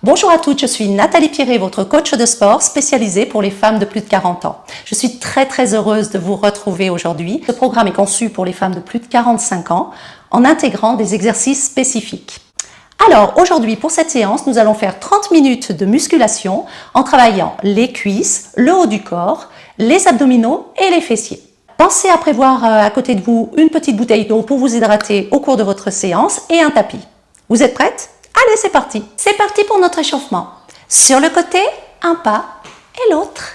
Bonjour à toutes, je suis Nathalie Pierret, votre coach de sport spécialisée pour les femmes de plus de 40 ans. Je suis très heureuse de vous retrouver aujourd'hui. Ce programme est conçu pour les femmes de plus de 45 ans en intégrant des exercices spécifiques. Alors aujourd'hui pour cette séance, nous allons faire 30 minutes de musculation en travaillant les cuisses, le haut du corps, les abdominaux et les fessiers. Pensez à prévoir à côté de vous une petite bouteille d'eau pour vous hydrater au cours de votre séance et un tapis. Vous êtes prêtes ? Allez, c'est parti! C'est parti pour notre échauffement. Sur le côté, un pas et l'autre.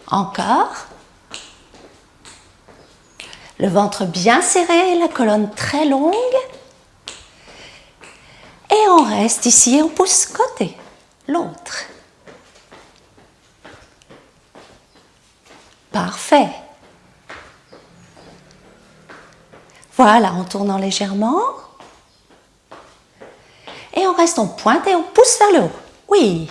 Encore. Le ventre bien serré, la colonne très longue. Et on reste ici et on pousse côté. L'autre. Parfait. Voilà, en tournant légèrement. Et on reste en pointe et on pousse vers le haut. Oui.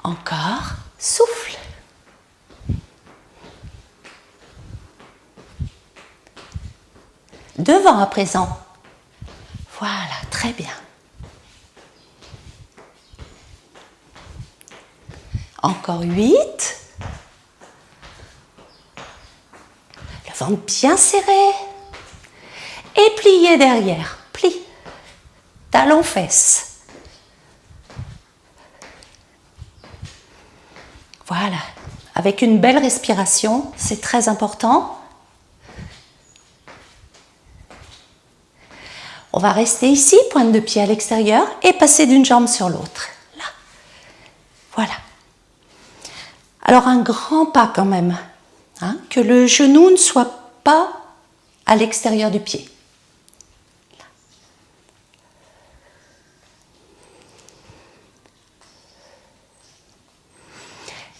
Encore. Souffle. Devant à présent. Voilà, très bien. Encore 8. Le ventre bien serré. Et plié derrière. Plie. Talon fesses. Voilà. Avec une belle respiration, c'est très important. On va rester ici, pointe de pied à l'extérieur et passer d'une jambe sur l'autre. Là. Voilà. Alors un grand pas quand même. Hein, que le genou ne soit pas à l'extérieur du pied.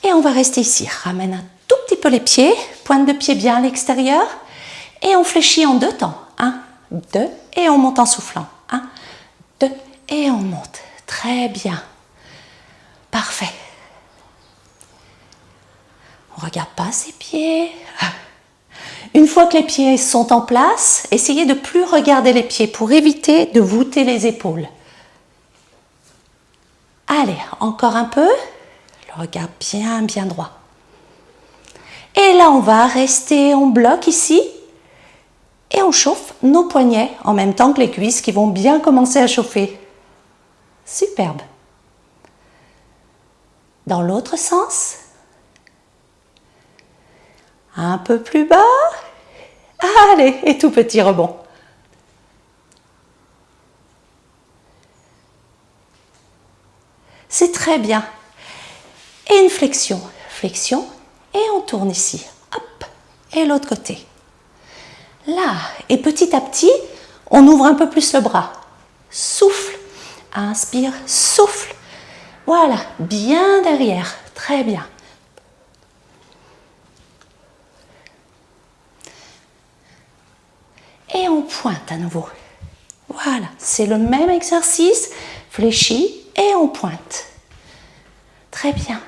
Et on va rester ici. Ramène un tout petit peu les pieds, pointe de pied bien à l'extérieur. Et on fléchit en 2 temps. 1, 2, et on monte en soufflant. 1, 2, et on monte. Très bien. Parfait. On ne regarde pas ses pieds. Une fois que les pieds sont en place, essayez de ne plus regarder les pieds pour éviter de voûter les épaules. Allez, encore un peu. Le regard bien droit. Et là, on va rester en bloc ici. Et on chauffe nos poignets en même temps que les cuisses qui vont bien commencer à chauffer. Superbe. Dans l'autre sens. Un peu plus bas. Allez, et tout petit rebond. C'est très bien. Et une flexion. Flexion. Et on tourne ici. Hop. Et l'autre côté. Là. Et petit à petit, on ouvre un peu plus le bras. Souffle. Inspire. Souffle. Voilà. Bien derrière. Très bien. Et on pointe à nouveau. Voilà, c'est le même exercice, fléchi et on pointe. Très bien.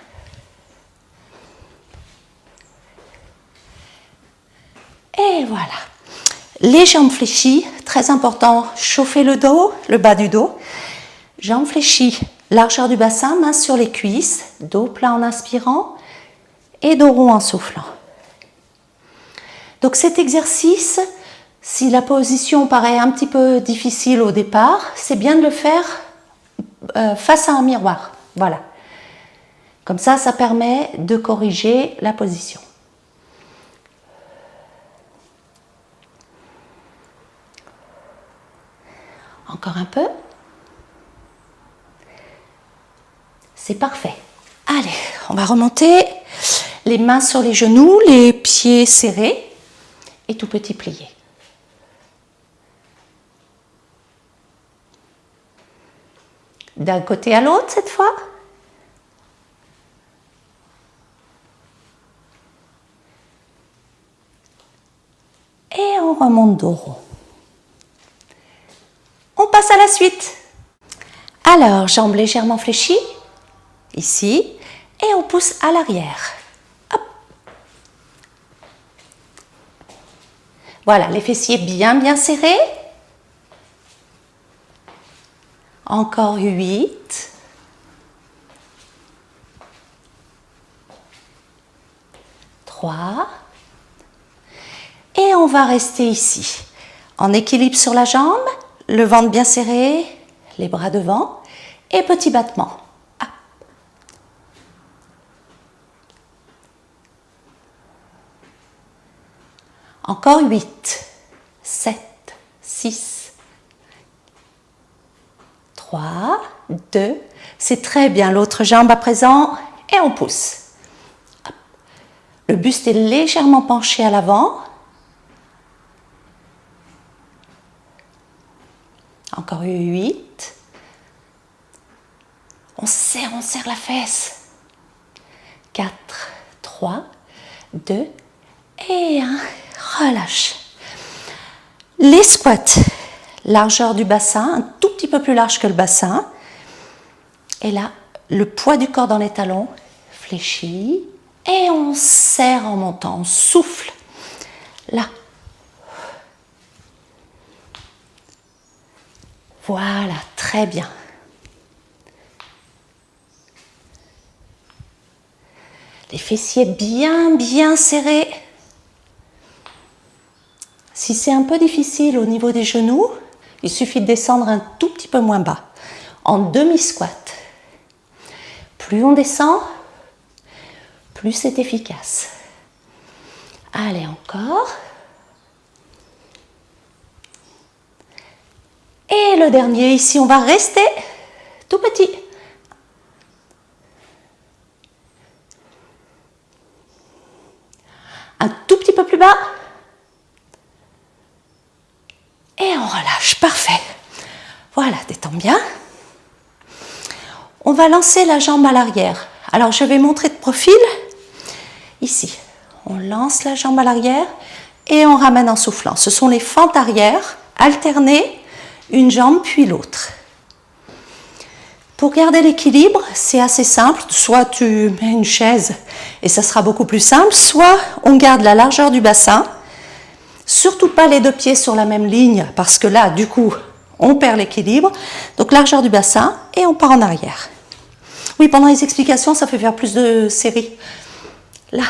Et voilà. Les jambes fléchies, très important, chauffer le dos, le bas du dos. Jambes fléchies, largeur du bassin, main sur les cuisses, dos plat en inspirant et dos rond en soufflant. Donc cet exercice, si la position paraît un petit peu difficile au départ, c'est bien de le faire face à un miroir. Voilà. Comme ça permet de corriger la position. Encore un peu. C'est parfait. Allez, on va remonter. Les mains sur les genoux, les pieds serrés et tout petit plié. D'un côté à l'autre cette fois. Et on remonte dos rond. On passe à la suite. Alors, jambes légèrement fléchies, ici, et on pousse à l'arrière. Hop. Voilà, les fessiers bien bien serrés. Encore 8. 3. Et on va rester ici, en équilibre sur la jambe, le ventre bien serré, les bras devant et petit battement. Ah. Encore 8, 7, 6, 3, 2. C'est très bien, l'autre jambe à présent et on pousse. Le buste est légèrement penché à l'avant. Encore 8. On serre la fesse. 4, 3, 2 et 1. Relâche. Les squats. Largeur du bassin, un tout petit peu plus large que le bassin. Et là, le poids du corps dans les talons fléchit. Et on serre en montant, on souffle. Là. Voilà, très bien. Les fessiers bien, bien serrés. Si c'est un peu difficile au niveau des genoux, il suffit de descendre un tout petit peu moins bas, en demi-squat. Plus on descend, plus c'est efficace. Allez, encore. Et le dernier, ici, on va rester tout petit. Un tout petit peu plus bas. Et on relâche, parfait. Voilà, détends bien. On va lancer la jambe à l'arrière. Alors, je vais montrer de profil. Ici, on lance la jambe à l'arrière et on ramène en soufflant. Ce sont les fentes arrière alternées, une jambe puis l'autre. Pour garder l'équilibre, c'est assez simple. Soit tu mets une chaise et ça sera beaucoup plus simple, soit on garde la largeur du bassin. Surtout pas les deux pieds sur la même ligne parce que là, du coup, on perd l'équilibre. Donc largeur du bassin et on part en arrière. Oui, pendant les explications, ça fait faire plus de séries. Là.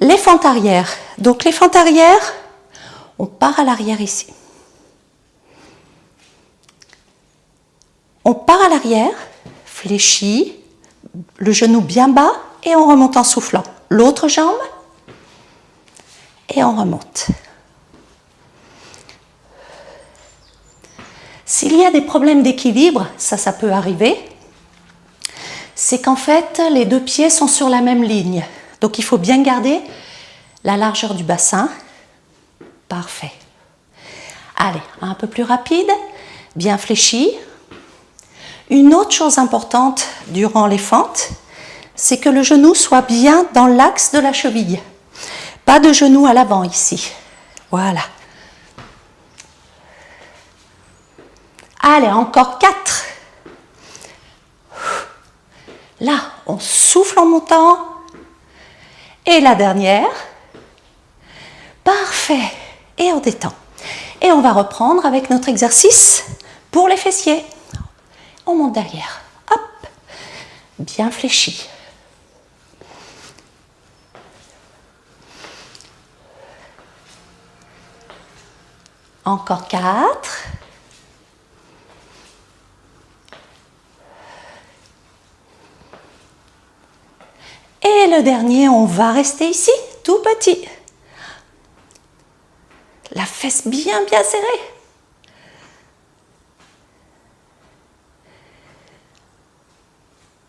Les fentes arrière. Donc les fentes arrière, on part à l'arrière ici. On part à l'arrière, fléchit, le genou bien bas et on remonte en soufflant. L'autre jambe et on remonte. S'il y a des problèmes d'équilibre, ça peut arriver, c'est qu'en fait, les deux pieds sont sur la même ligne. Donc, il faut bien garder la largeur du bassin. Parfait. Allez, un peu plus rapide, bien fléchi. Une autre chose importante durant les fentes, c'est que le genou soit bien dans l'axe de la cheville. Pas de genou à l'avant ici. Voilà. Allez, encore 4. Là, on souffle en montant. Et la dernière. Parfait. Et on détend. Et on va reprendre avec notre exercice pour les fessiers. On monte derrière. Hop. Bien fléchi. Encore 4. Et le dernier, on va rester ici, tout petit. La fesse bien, bien serrée.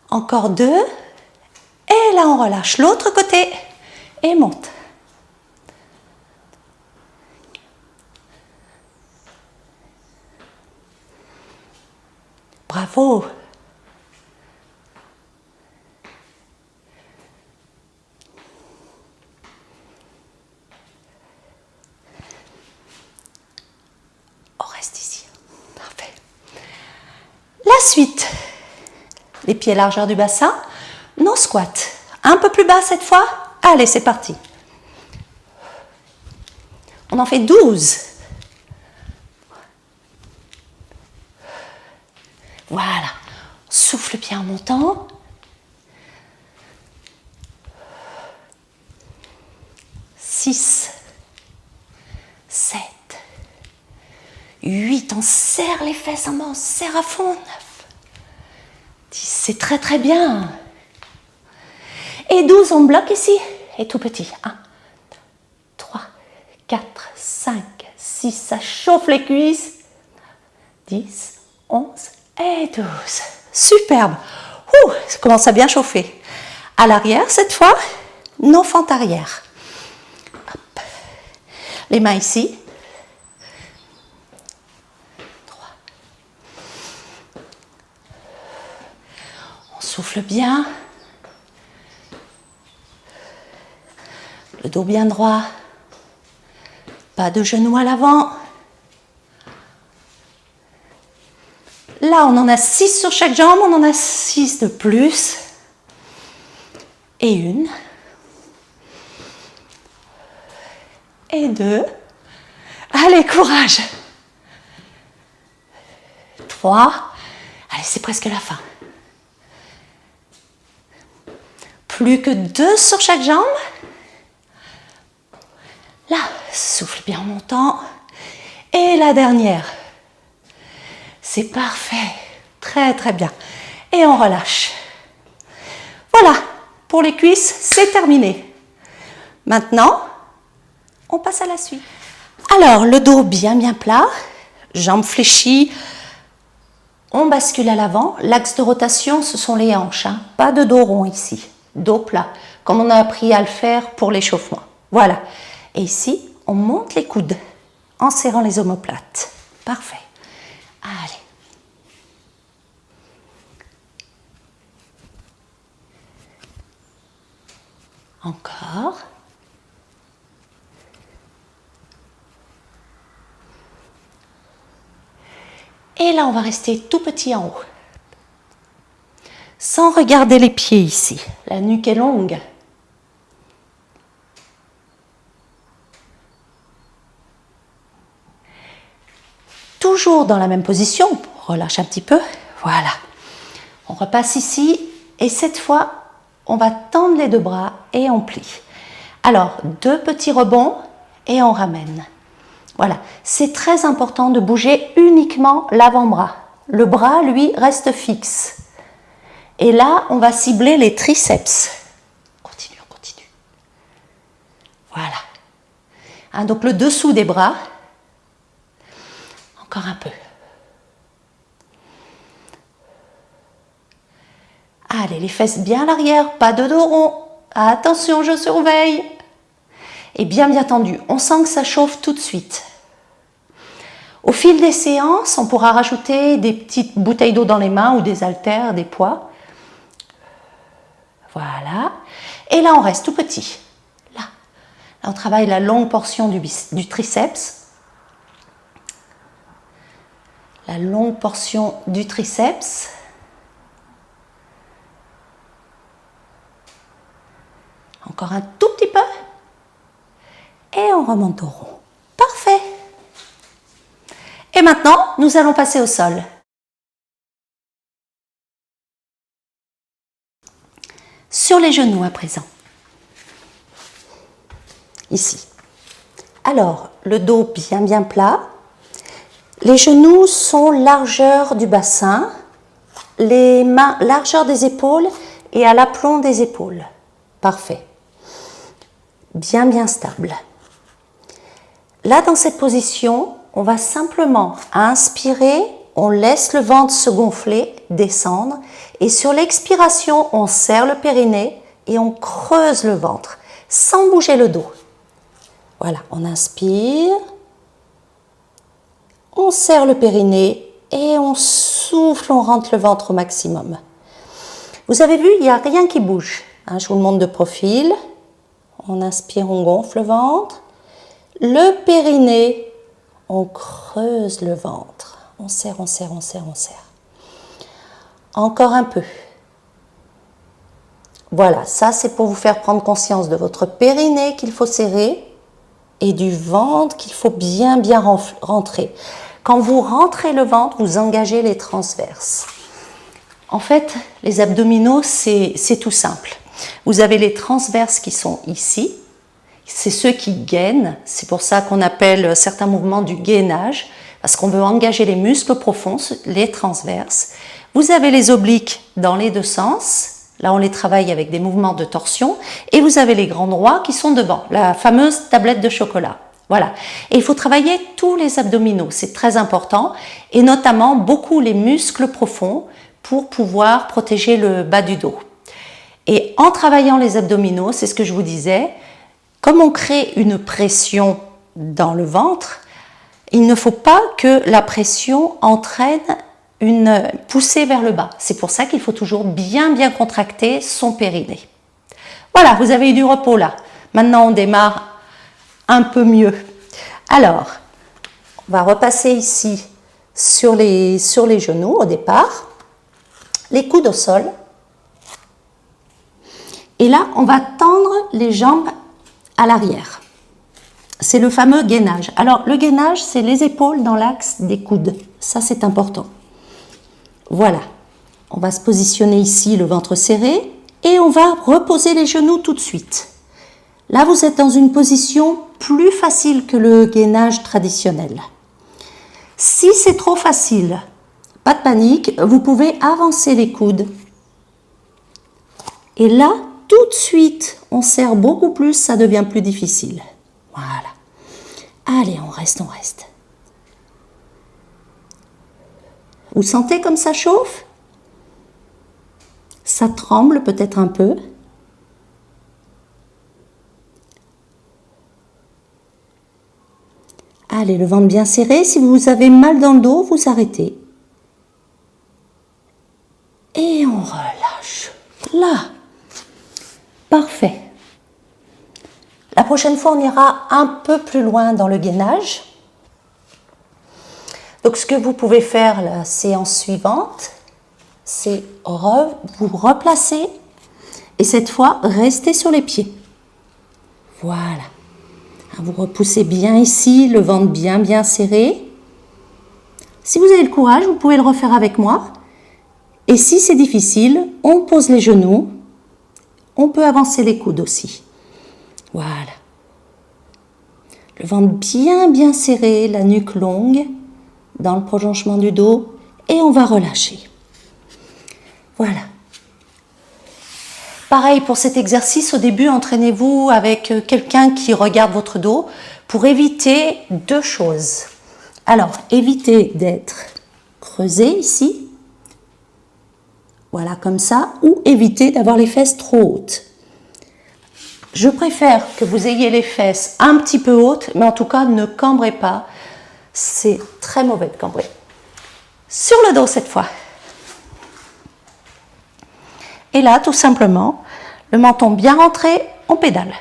Encore 2. Et là, on relâche l'autre côté et monte. Bravo. On reste ici. Parfait. La suite. Les pieds largeur du bassin. Non squat. Un peu plus bas cette fois. Allez, c'est parti. On en fait 12. Voilà. Souffle bien en montant. 6, 7, 8, on serre les fesses en bas, on serre à fond. 9, 10, c'est très très bien. Et 12, on bloque ici, et tout petit. 1, 2, 3, 4, 5, 6, ça chauffe les cuisses. 10, 11 et 12. Superbe. Ouh, ça commence à bien chauffer. À l'arrière, cette fois, nos fentes arrière. Hop. Les mains ici. 3. On souffle bien. Le dos bien droit. Pas de genoux à l'avant. Là, on en a 6 sur chaque jambe, on en a 6 de plus. Et 1. Et 2. Allez, courage. 3. Allez, c'est presque la fin. Plus que 2 sur chaque jambe. Là, souffle bien en montant. Et la dernière. C'est parfait. Très, très bien. Et on relâche. Voilà. Pour les cuisses, c'est terminé. Maintenant, on passe à la suite. Alors, le dos bien plat. Jambes fléchies. On bascule à l'avant. L'axe de rotation, ce sont les hanches. Hein. Pas de dos rond ici. Dos plat. Comme on a appris à le faire pour l'échauffement. Voilà. Et ici, on monte les coudes en serrant les omoplates. Parfait. Allez. Encore. Et là, on va rester tout petit en haut. Sans regarder les pieds ici. La nuque est longue. Toujours dans la même position. On relâche un petit peu. Voilà. On repasse ici. Et cette fois, on va tendre les deux bras et on plie. Alors, 2 petits rebonds et on ramène. Voilà. C'est très important de bouger uniquement l'avant-bras. Le bras, lui, reste fixe. Et là, on va cibler les triceps. Continue, on continue. Voilà. Hein, donc le dessous des bras. Encore un peu. Allez, les fesses bien à l'arrière, pas de dos rond. Attention, je surveille. Et bien tendu. On sent que ça chauffe tout de suite. Au fil des séances, on pourra rajouter des petites bouteilles d'eau dans les mains ou des haltères, des poids. Voilà. Et là, on reste tout petit. Là, on travaille la longue portion du triceps. La longue portion du triceps. Encore un tout petit peu. Et on remonte au rond. Parfait. Et maintenant, nous allons passer au sol. Sur les genoux à présent. Ici. Alors, le dos bien plat. Les genoux sont largeur du bassin. Les mains largeur des épaules et à l'aplomb des épaules. Parfait. Bien stable. Là, dans cette position, on va simplement inspirer, on laisse le ventre se gonfler, descendre, et sur l'expiration, on serre le périnée et on creuse le ventre, sans bouger le dos. Voilà, on inspire, on serre le périnée et on souffle, on rentre le ventre au maximum. Vous avez vu, il n'y a rien qui bouge. Hein, je vous le montre de profil. On inspire, on gonfle le ventre. Le périnée, on creuse le ventre. On serre. Encore un peu. Voilà, ça c'est pour vous faire prendre conscience de votre périnée qu'il faut serrer et du ventre qu'il faut bien rentrer. Quand vous rentrez le ventre, vous engagez les transverses. En fait, les abdominaux, c'est tout simple. Vous avez les transverses qui sont ici. C'est ceux qui gainent. C'est pour ça qu'on appelle certains mouvements du gainage, parce qu'on veut engager les muscles profonds, les transverses. Vous avez les obliques dans les deux sens. Là, on les travaille avec des mouvements de torsion. Et vous avez les grands droits qui sont devant, la fameuse tablette de chocolat. Voilà. Et il faut travailler tous les abdominaux, c'est très important, et notamment beaucoup les muscles profonds pour pouvoir protéger le bas du dos. Et en travaillant les abdominaux, c'est ce que je vous disais, comme on crée une pression dans le ventre, il ne faut pas que la pression entraîne une poussée vers le bas. C'est pour ça qu'il faut toujours bien contracter son périnée. Voilà, vous avez eu du repos là. Maintenant, on démarre un peu mieux. Alors, on va repasser ici sur les genoux au départ, les coudes au sol. Et là, on va tendre les jambes à l'arrière. C'est le fameux gainage. Alors, le gainage, c'est les épaules dans l'axe des coudes. Ça, c'est important. Voilà. On va se positionner ici, le ventre serré, et on va reposer les genoux tout de suite. Là, vous êtes dans une position plus facile que le gainage traditionnel. Si c'est trop facile, pas de panique, vous pouvez avancer les coudes. Et là, tout de suite, on serre beaucoup plus, ça devient plus difficile. Voilà. Allez, on reste. Vous sentez comme ça chauffe? Ça tremble peut-être un peu. Allez, le ventre bien serré. Si vous avez mal dans le dos, vous arrêtez. Et on relâche. Là. Parfait. La prochaine fois, on ira un peu plus loin dans le gainage. Donc, ce que vous pouvez faire la séance suivante, c'est vous replacer et cette fois, rester sur les pieds. Voilà. Vous repoussez bien ici, le ventre bien serré. Si vous avez le courage, vous pouvez le refaire avec moi. Et si c'est difficile, on pose les genoux. On peut avancer les coudes aussi. Voilà. Le ventre bien serré, la nuque longue, dans le prolongement du dos. Et on va relâcher. Voilà. Pareil pour cet exercice, au début, entraînez-vous avec quelqu'un qui regarde votre dos pour éviter deux choses. Alors, évitez d'être creusé ici, voilà comme ça, ou évitez d'avoir les fesses trop hautes. Je préfère que vous ayez les fesses un petit peu hautes, mais en tout cas, ne cambrez pas. C'est très mauvais de cambrer. Sur le dos cette fois. Et là, tout simplement, le menton bien rentré, on pédale.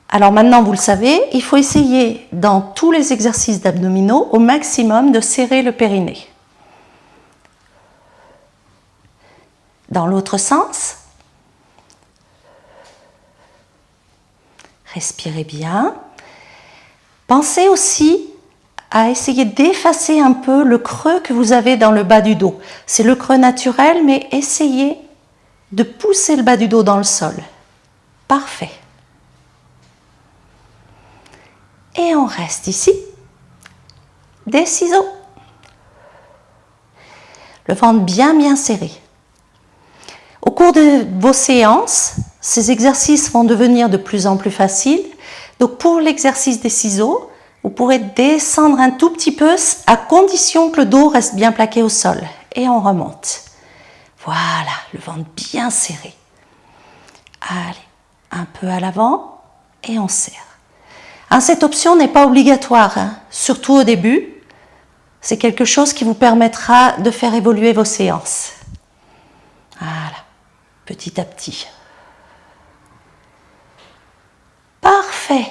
Alors maintenant, vous le savez, il faut essayer dans tous les exercices d'abdominaux au maximum de serrer le périnée. Dans l'autre sens, respirez bien. Pensez aussi à essayer d'effacer un peu le creux que vous avez dans le bas du dos. C'est le creux naturel, mais essayez de pousser le bas du dos dans le sol. Parfait. Et on reste ici. Des ciseaux. Le ventre bien serré. Au cours de vos séances, ces exercices vont devenir de plus en plus faciles. Donc pour l'exercice des ciseaux, vous pourrez descendre un tout petit peu à condition que le dos reste bien plaqué au sol. Et on remonte. Voilà, le ventre bien serré. Allez, un peu à l'avant et on serre. Alors, cette option n'est pas obligatoire, surtout au début. C'est quelque chose qui vous permettra de faire évoluer vos séances. Voilà, petit à petit. Parfait.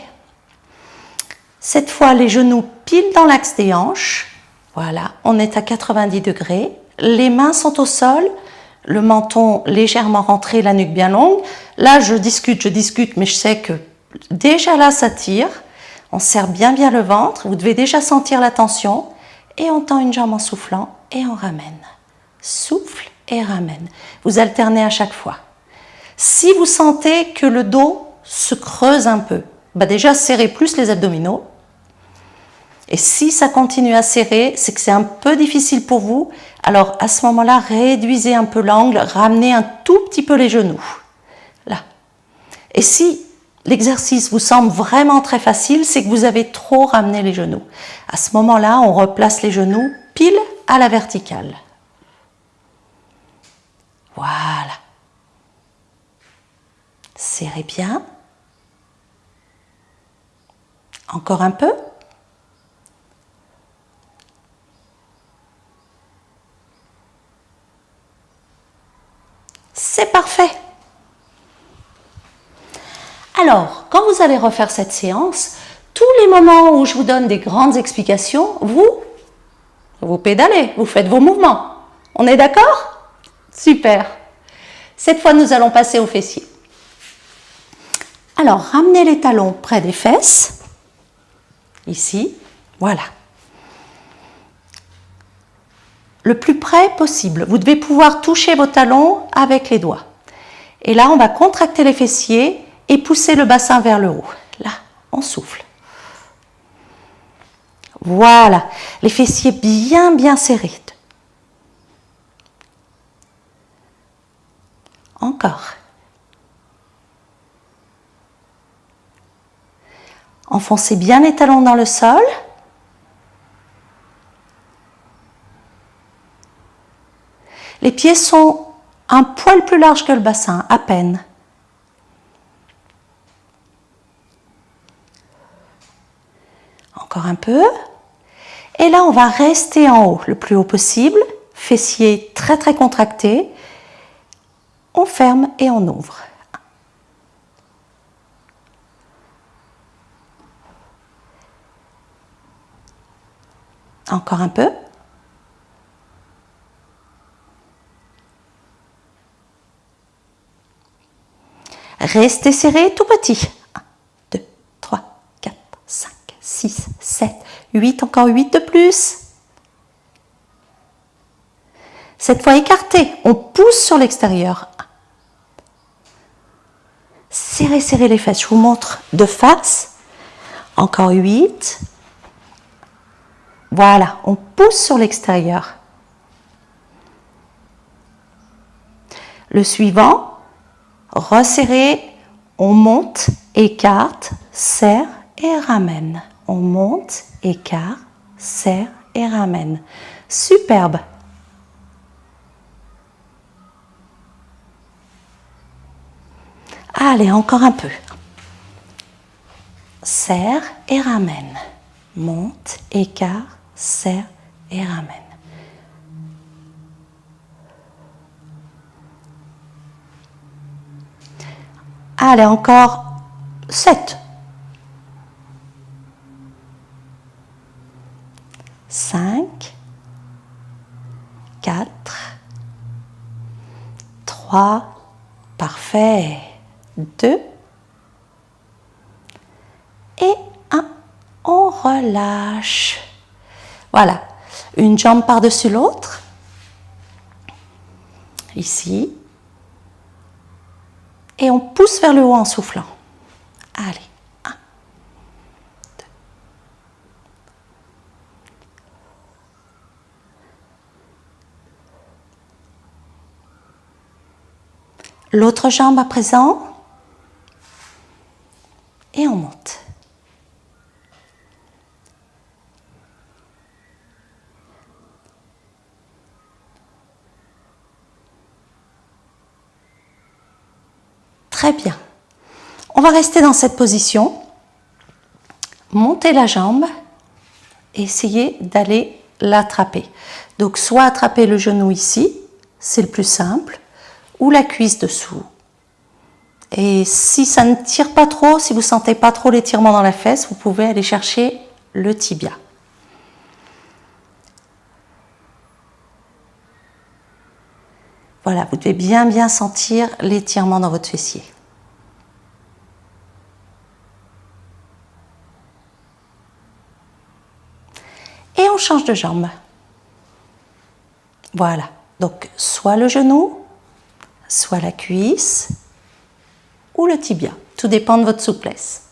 Cette fois, les genoux pile dans l'axe des hanches. Voilà, on est à 90 degrés. Les mains sont au sol, le menton légèrement rentré, la nuque bien longue. Là, je discute, mais je sais que déjà là, ça tire. On serre bien le ventre. Vous devez déjà sentir la tension. Et on tend une jambe en soufflant et on ramène. Souffle et ramène. Vous alternez à chaque fois. Si vous sentez que le dos se creuse un peu, déjà serrez plus les abdominaux. Et si ça continue à serrer, c'est que c'est un peu difficile pour vous. Alors à ce moment-là, réduisez un peu l'angle, ramenez un tout petit peu les genoux. Là. Et si l'exercice vous semble vraiment très facile, c'est que vous avez trop ramené les genoux. À ce moment-là, on replace les genoux pile à la verticale. Voilà. Serrez bien. Encore un peu. C'est parfait. Alors, quand vous allez refaire cette séance, tous les moments où je vous donne des grandes explications, vous pédalez, vous faites vos mouvements. On est d'accord? Super. Cette fois, nous allons passer aux fessiers. Alors, ramenez les talons près des fesses. Ici, voilà. Le plus près possible. Vous devez pouvoir toucher vos talons avec les doigts. Et là, on va contracter les fessiers et pousser le bassin vers le haut. Là, on souffle. Voilà, les fessiers bien serrés. Encore. Enfoncez bien les talons dans le sol. Les pieds sont un poil plus larges que le bassin, à peine. Encore un peu. Et là, on va rester en haut, le plus haut possible. Fessiers très contractés. On ferme et on ouvre. Encore un peu. Restez serré tout petit. 1, 2, 3, 4, 5, 6, 7, 8. Encore 8 de plus. Cette fois écarté. On pousse sur l'extérieur. Serrez les fesses. Je vous montre de face. Encore 8. Voilà. On pousse sur l'extérieur. Le suivant. Resserrez, on monte, écarte, serre et ramène. On monte, écarte, serre et ramène. Superbe. Allez, encore un peu. Serre et ramène. Monte, écarte, serre et ramène. Allez, encore 7. 5, 4, 3, parfait. 2 et 1. On relâche. Voilà, une jambe par-dessus l'autre. Ici. Et on pousse vers le haut en soufflant. Allez, 1, 2. L'autre jambe à présent. Et on monte. Très bien. On va rester dans cette position. Montez la jambe et essayez d'aller l'attraper. Donc, soit attraper le genou ici, c'est le plus simple, ou la cuisse dessous. Et si ça ne tire pas trop, si vous ne sentez pas trop l'étirement dans la fesse, vous pouvez aller chercher le tibia. Voilà, vous devez bien sentir l'étirement dans votre fessier. Et on change de jambe. Voilà, donc soit le genou, soit la cuisse ou le tibia. Tout dépend de votre souplesse.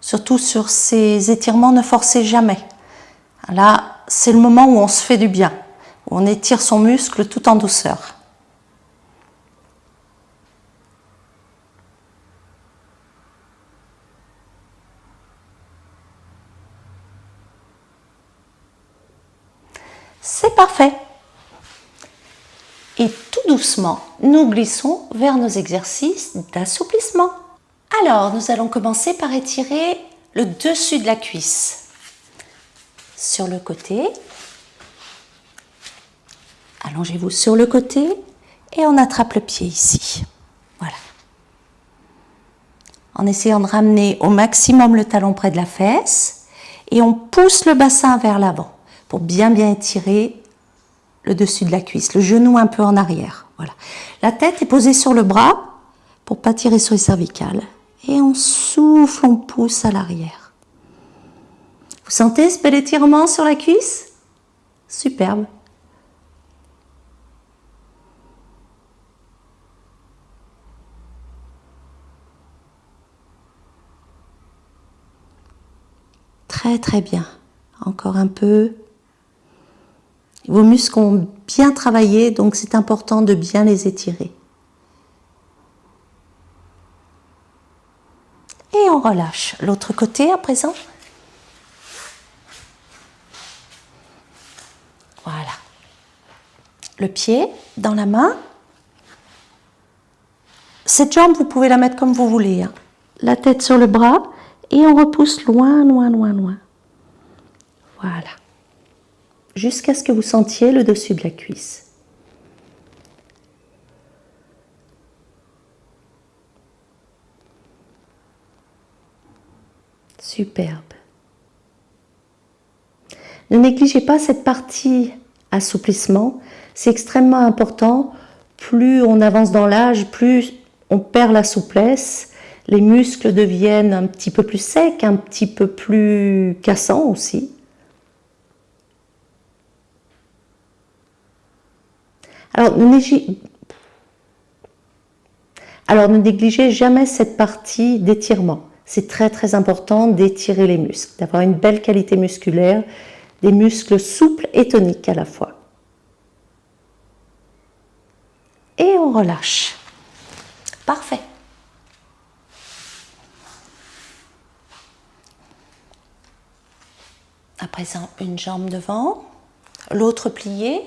Surtout sur ces étirements, ne forcez jamais. Là, c'est le moment où on se fait du bien, où on étire son muscle tout en douceur. C'est parfait. Et tout doucement, nous glissons vers nos exercices d'assouplissement. Alors, nous allons commencer par étirer le dessus de la cuisse. Sur le côté. Allongez-vous sur le côté et on attrape le pied ici. Voilà. En essayant de ramener au maximum le talon près de la fesse et on pousse le bassin vers l'avant pour bien étirer le dessus de la cuisse, le genou un peu en arrière. Voilà. La tête est posée sur le bras pour ne pas tirer sur les cervicales. Et on souffle, on pousse à l'arrière. Vous sentez ce bel étirement sur la cuisse? Superbe. Très bien. Encore un peu. Vos muscles ont bien travaillé, donc c'est important de bien les étirer. Et on relâche. L'autre côté à présent. Voilà. Le pied dans la main. Cette jambe, vous pouvez la mettre comme vous voulez. Hein. La tête sur le bras et on repousse loin. Voilà. Jusqu'à ce que vous sentiez le dessus de la cuisse. Superbe. Ne négligez pas cette partie assouplissement. C'est extrêmement important. Plus on avance dans l'âge, plus on perd la souplesse. Les muscles deviennent un petit peu plus secs, un petit peu plus cassants aussi. Alors, ne négligez jamais cette partie d'étirement. C'est très important d'étirer les muscles, d'avoir une belle qualité musculaire, des muscles souples et toniques à la fois. Et on relâche. Parfait. À présent, une jambe devant, l'autre pliée.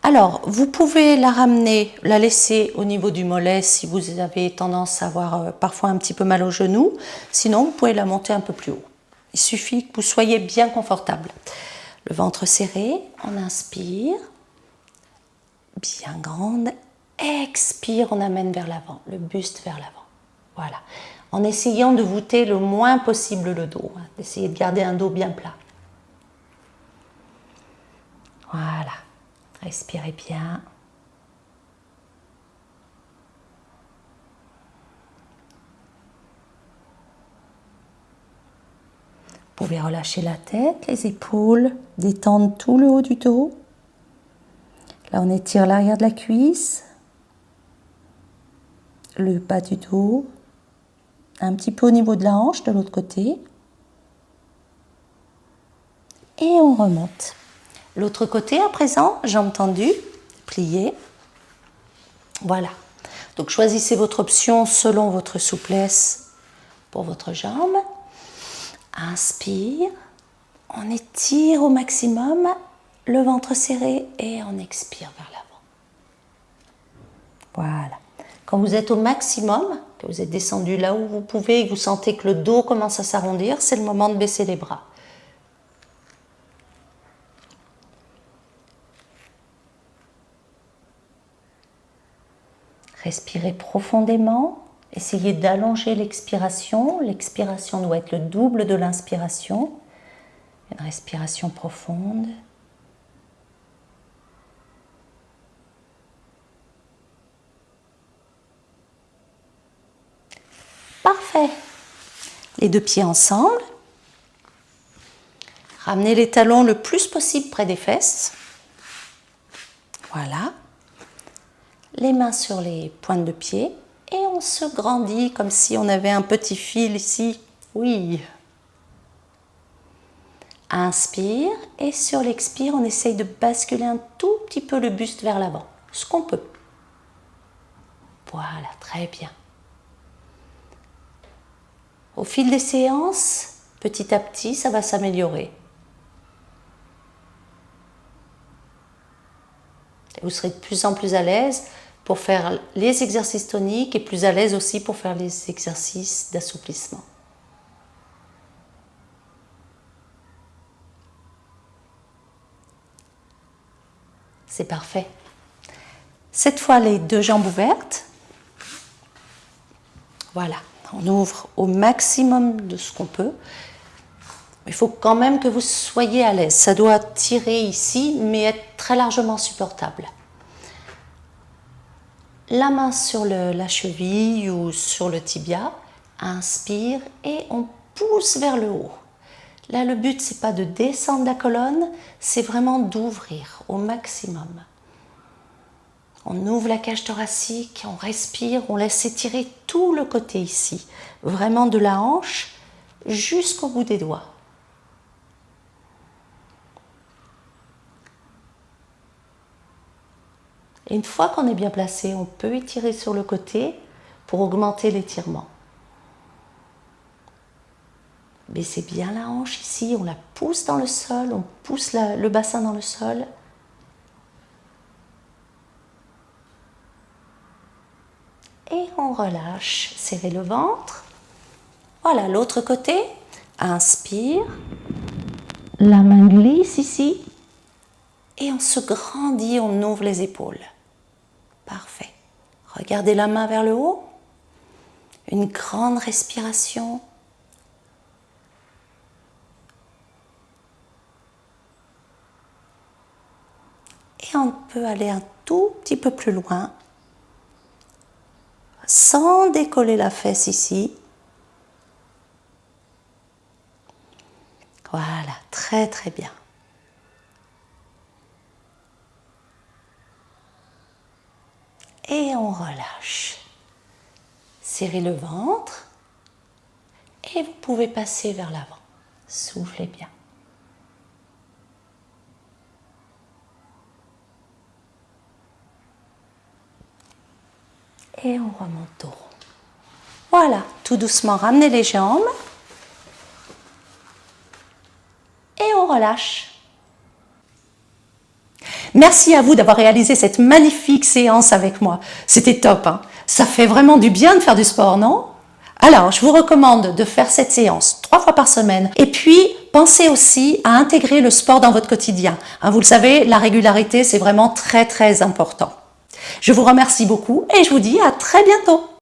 Alors, vous pouvez la ramener, la laisser au niveau du mollet si vous avez tendance à avoir parfois un petit peu mal au genou. Sinon, vous pouvez la monter un peu plus haut. Il suffit que vous soyez bien confortable. Le ventre serré, on inspire, bien grande. Expire, on amène vers l'avant, le buste vers l'avant. Voilà. En essayant de voûter le moins possible le dos, hein, d'essayer de garder un dos bien plat. Voilà. Respirez bien. Vous pouvez relâcher la tête, les épaules, détendre tout le haut du dos. Là, on étire l'arrière de la cuisse, le bas du dos, un petit peu au niveau de la hanche de l'autre côté. Et on remonte. L'autre côté à présent, jambes tendues, pliées. Voilà. Donc choisissez votre option selon votre souplesse pour votre jambe. Inspire, on étire au maximum, le ventre serré et on expire vers l'avant. Voilà. Quand vous êtes au maximum, que vous êtes descendu là où vous pouvez et que vous sentez que le dos commence à s'arrondir, c'est le moment de baisser les bras. Respirez profondément, essayez d'allonger l'expiration. L'expiration doit être le double de l'inspiration. Respiration profonde. Parfait. Les deux pieds ensemble. Ramenez les talons le plus possible près des fesses. Voilà. Les mains sur les pointes de pied. Et on se grandit comme si on avait un petit fil ici. Oui. Inspire. Et sur l'expire, on essaye de basculer un tout petit peu le buste vers l'avant. Ce qu'on peut. Voilà, très bien. Au fil des séances, petit à petit, ça va s'améliorer. Vous serez de plus en plus à l'aise pour faire les exercices toniques et plus à l'aise aussi pour faire les exercices d'assouplissement. C'est parfait. Cette fois, les deux jambes ouvertes. Voilà, on ouvre au maximum de ce qu'on peut. Il faut quand même que vous soyez à l'aise. Ça doit tirer ici, mais être très largement supportable. La main sur la cheville ou sur le tibia. Inspire et on pousse vers le haut. Là, le but, c'est pas de descendre la colonne, c'est vraiment d'ouvrir au maximum. On ouvre la cage thoracique, on respire, on laisse étirer tout le côté ici. Vraiment de la hanche jusqu'au bout des doigts. Et une fois qu'on est bien placé, on peut étirer sur le côté pour augmenter l'étirement. Baissez bien la hanche ici, on la pousse dans le sol, on pousse le bassin dans le sol. Et on relâche, serrez le ventre. Voilà, l'autre côté. Inspire. La main glisse ici. Et on se grandit, on ouvre les épaules. Parfait. Regardez la main vers le haut. Une grande respiration. Et on peut aller un tout petit peu plus loin, sans décoller la fesse ici. Voilà, très très bien. Et on relâche. Serrez le ventre et vous pouvez passer vers l'avant. Soufflez bien. Et on remonte au rond. Voilà, tout doucement, ramenez les jambes. Et on relâche. Merci à vous d'avoir réalisé cette magnifique séance avec moi. C'était top, hein? Ça fait vraiment du bien de faire du sport, non? Alors, je vous recommande de faire cette séance 3 fois par semaine. Et puis, pensez aussi à intégrer le sport dans votre quotidien. Hein, vous le savez, la régularité, c'est vraiment très très important. Je vous remercie beaucoup et je vous dis à très bientôt.